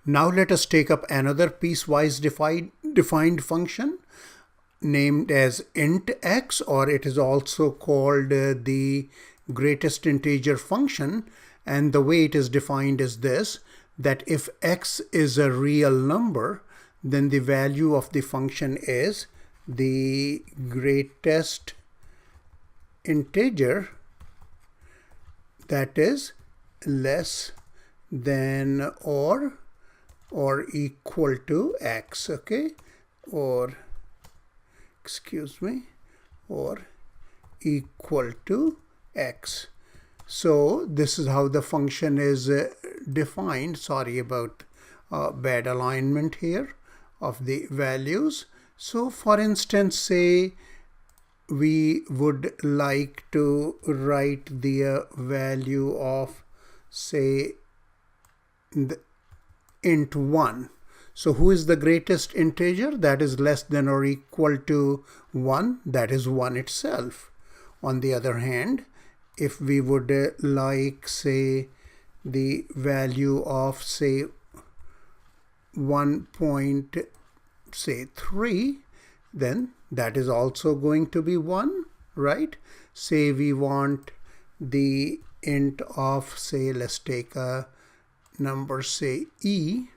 Now let us take up another piecewise defined function named as int x, or it is also called the greatest integer function. And the way it is defined is this, that if x is a real number, then the value of the function is the greatest integer that is less than or equal to x, okay, or equal to x. So this is how the function is defined. Sorry about bad alignment here of the values. So for instance, say we would like to write the value of, say, the int 1. So who is the greatest integer that is less than or equal to 1? That is 1 itself. On the other hand, if we would like, say, the value of, say, 1.3, then that is also going to be 1, right? Say we want the int of, say, let's take a number, say e.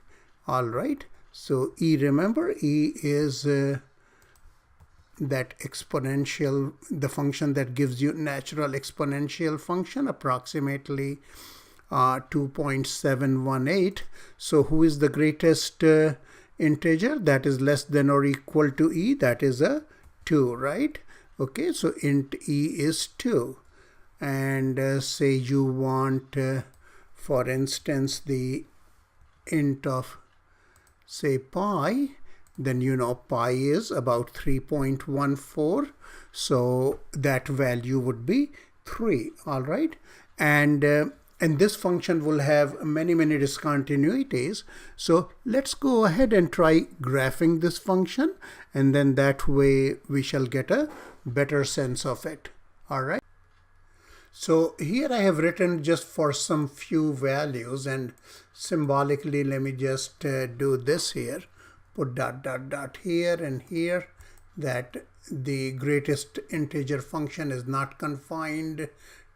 All right, so e, remember, e is that exponential, the function that gives you natural exponential function, approximately 2.718. So who is the greatest integer that is less than or equal to e? That is a 2, right? Okay, so int e is 2. And say you want, for instance, the int of, say, pi, then you know pi is about 3.14, so that value would be 3. All right, and this function will have many discontinuities. So let's go ahead and try graphing this function, and then that way we shall get a better sense of it. All right, so here I have written just for some few values, and symbolically let me just do this here, put ... here and here, that the greatest integer function is not confined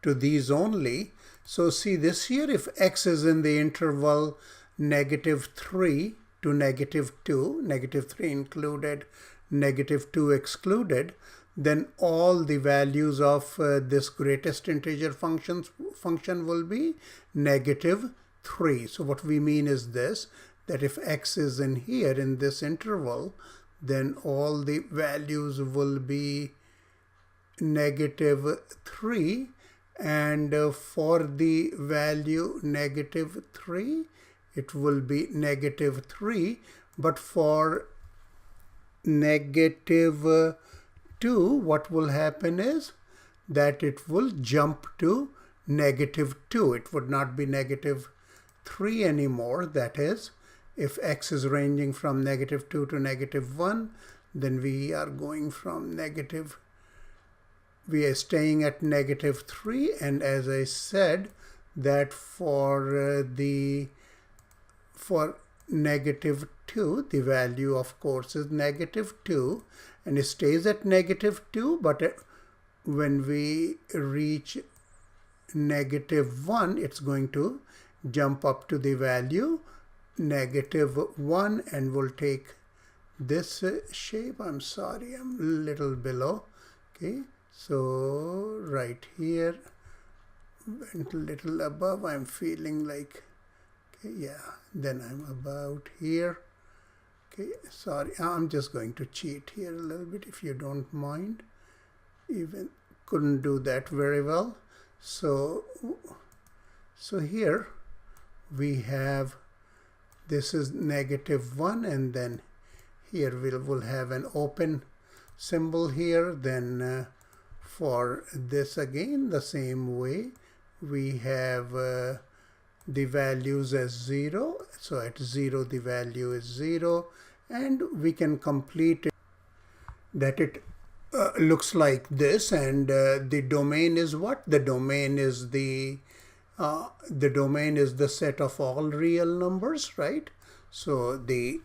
to these only. So see this here, if x is in the interval -3 to -2, -3 included, -2 excluded, then all the values of this greatest integer function will be -3. So what we mean is this, that if x is in here in this interval, then all the values will be -3, and for the value -3, it will be -3, but for -2, what will happen is that it will jump to -2. It would not be -3 anymore. That is, if x is ranging from -2 to -1, then we are going from we are staying at -3. And as I said, that for -2, the value of course is -2, and it stays at -2, but when we reach -1, it's going to jump up to the value -1, and we'll take this shape. I'm sorry, I'm a little below. Okay, so right here, went a little above, I'm feeling like, okay, yeah, then I'm about here. Okay, sorry, I'm just going to cheat here a little bit, if you don't mind. Even couldn't do that very well. So here we have, this is -1, and then here we'll have an open symbol here. Then for this again, the same way, we have the values as 0. So at 0, the value is 0, and we can complete it that it looks like this. And the domain is what? The domain is the set of all real numbers, right? So the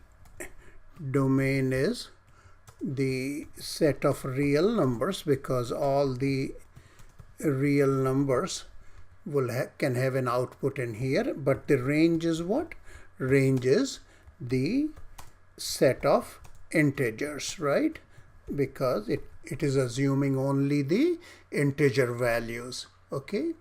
domain is the set of real numbers, because all the real numbers can have an output in here. But the range is what? Range is the set of integers, right? Because it is assuming only the integer values. Okay.